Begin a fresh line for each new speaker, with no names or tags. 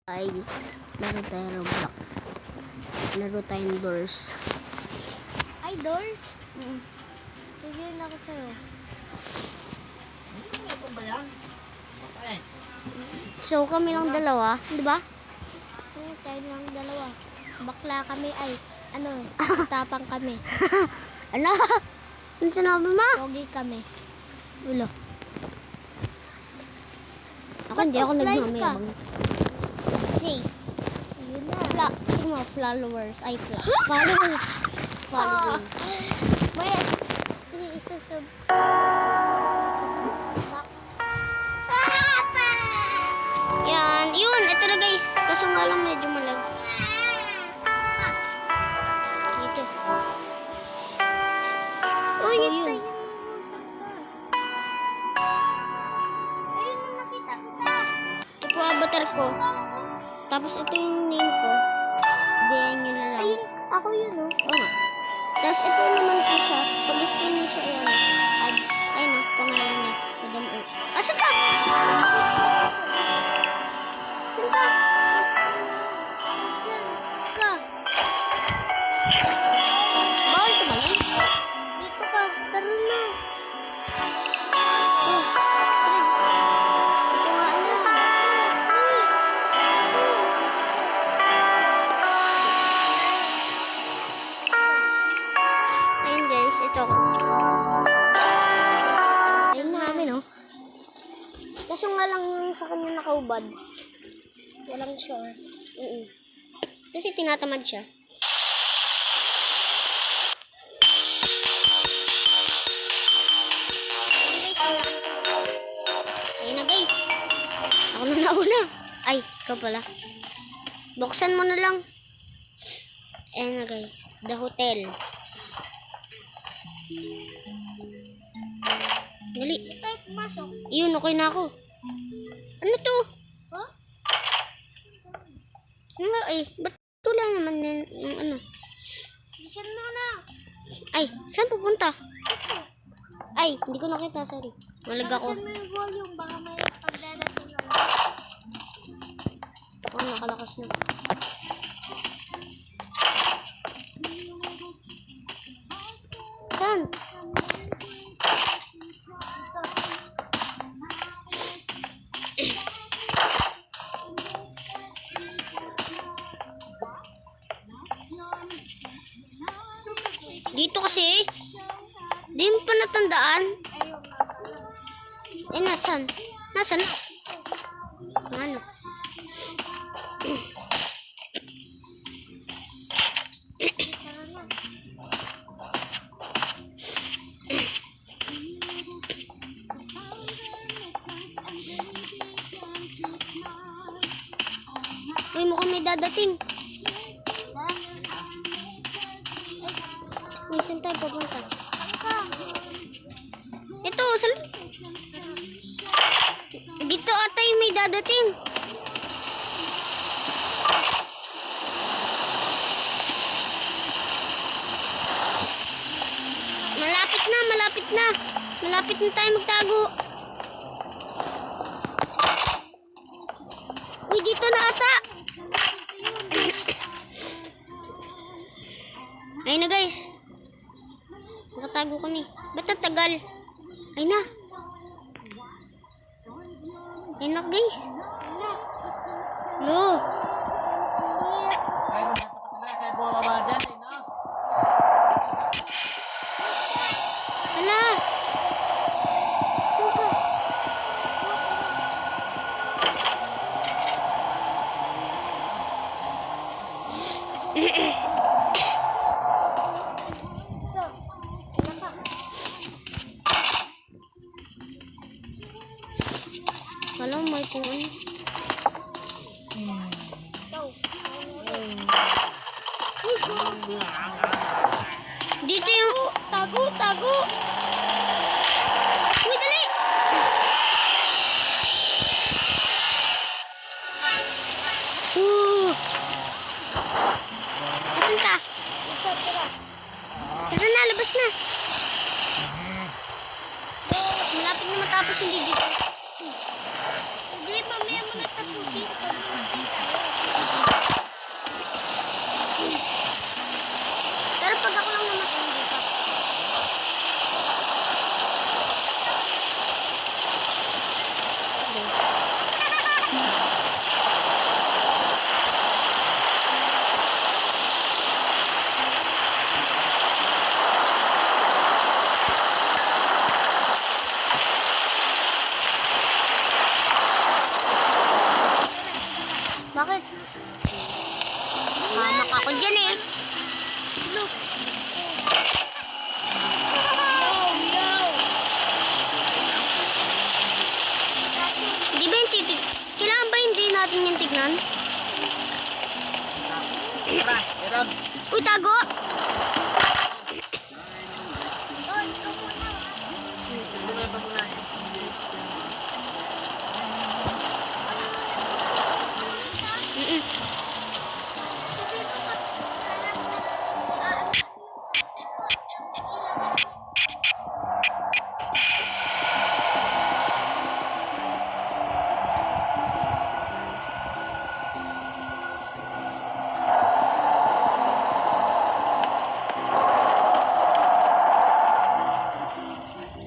Guys, laro tayo Roblox. Laro tayong doors.
Ay, doors? Tigil ako sa'yo.
Ito ba yan? Okay.
So, kami lang dalawa, di ba?
Tayo lang dalawa. Bakla kami ay, tapang kami.
Ano? Ano sinabi mo?
Pogi kami.
Ulo. Ako
Ba't
hindi ako
offline ka?
nagmamayabang. See,
Yun na.
followers. Ay, followers. Followers.
May, isusub.
Yan, yun. Ito na guys. Kaso nga lang medyo malag. Dito. Oh,
Ito
yun.
yun. Ayun na nakita kita.
Ito po avatar ko. Tapos ito yung name ko. Diyan nyo na lang.
Ayun, ako yun, oh.
Oo nga. Tapos ito naman po siya. Pag gusto nyo siya, add. Ayun na, pangalan niya. Madam O. Asan ka? Saan ka?
Saan ka?
Bawal tumalon.
Dito ka. Tara na.
Oh, tara. Ito nga na. Ayun guys, ito ako. Ayun na namin, oh. Kaso nga lang yung sa kanya nakaubad. Walang sure. Kasi tinatamad siya. Ayun na guys. Ako na nauna. Ay, ikaw pala. Buksan mo na lang. Ayun na guys. The hotel. Dali.
Tayo pumasok.
Yun, okay na ako. Ano to?
Huh?
Ano, ay, ba't wala naman yung ano?
Diyan mo na.
Ay, saan pupunta? Ay, hindi ko nakita, sorry. Malag ako.
Diyan mo yung volume. Baka may pagdadating na.
Ako, nakalakas na. Saan? Dito kasi. Di mo pa natandaan. Eh, nasan? Nasan na? Ano? Uy, mukhang may dadating. Uy, saan tayo papunta? Ito, saan? Dito ata yung may dadating. Malapit na, malapit na. Malapit na tayo magtago. Uy, dito na ata. Ayun na guys. Nakatago kami. Ba't ang tagal? Ayun na. Ayun na guys. Lo.
Kaya dapat na kayo bumaba dyan eh, no?
Hala. Walang may tuon. Dito yung...
Tago, tago.
Uy, dali! Asan ka? Tara na, labas na. Malapit na matapos yung video.
Hindi, mamaya mo na tapusin.
Bakit? Hamak ako dyan eh.
Look.
Di ba yung titig? Kailangan ba hindi natin yung tignan?
Tara, Erod.
Uy, tago!